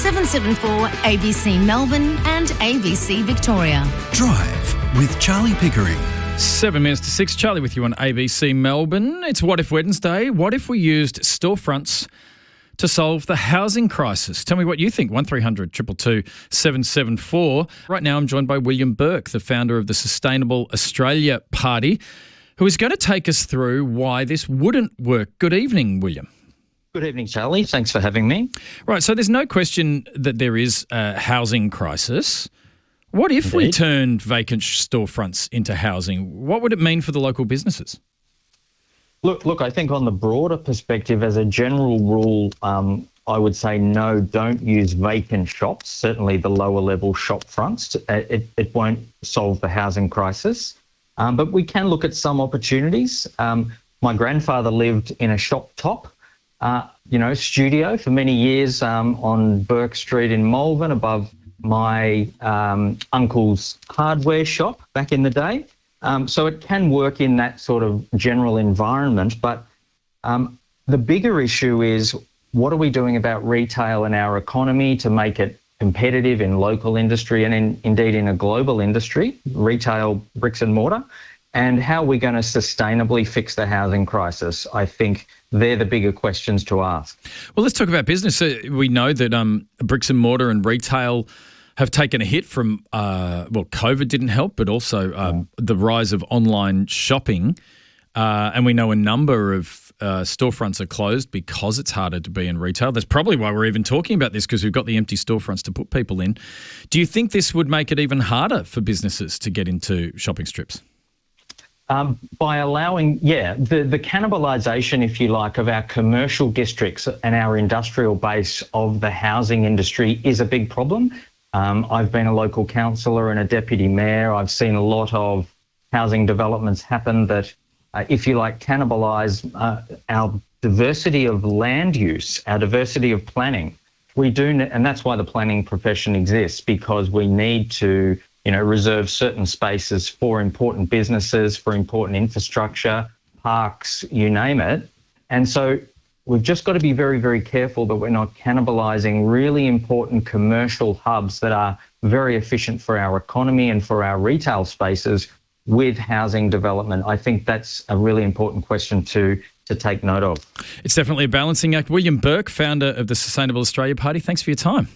774 ABC Melbourne and ABC Victoria. Drive with Charlie Pickering. 7 minutes to 6. Charlie with you on ABC Melbourne. It's What If Wednesday. What if we used storefronts to solve the housing crisis? Tell me what you think. 1300 222 774. Right now I'm joined by William Bourke, the founder of the Sustainable Australia Party, who is going to take us through why this wouldn't work. Good evening, William. Good evening, Charlie. Thanks for having me. Right, so there's no question that there is a housing crisis. What if we turned vacant storefronts into housing? What would it mean for the local businesses? Look, I think on the broader perspective, as a general rule, I would say no, don't use vacant shops, certainly the lower level shop fronts. It won't solve the housing crisis. But we can look at some opportunities. My grandfather lived in a shop top, studio for many years on Bourke Street in Melbourne above my uncle's hardware shop back in the day. So it can work in that sort of general environment. But the bigger issue is, what are we doing about retail and our economy to make it competitive in local industry and indeed in a global industry, retail, bricks and mortar? And how are we going to sustainably fix the housing crisis? I think they're the bigger questions to ask. Well, let's talk about business. We know that bricks and mortar and retail have taken a hit from, COVID didn't help, but also the rise of online shopping. And we know a number of storefronts are closed because it's harder to be in retail. That's probably why we're even talking about this, because we've got the empty storefronts to put people in. Do you think this would make it even harder for businesses to get into shopping strips? By allowing, the cannibalisation, if you like, of our commercial districts and our industrial base of the housing industry is a big problem. I've been a local councillor and a deputy mayor. I've seen a lot of housing developments happen that, if you like, cannibalise our diversity of land use, our diversity of planning. We do, and that's why the planning profession exists, because we need to reserve certain spaces for important businesses, for important infrastructure, parks, you name it. And so we've just got to be very, very careful that we're not cannibalising really important commercial hubs that are very efficient for our economy and for our retail spaces with housing development. I think that's a really important question to take note of. It's definitely a balancing act. William Bourke, founder of the Sustainable Australia Party, thanks for your time.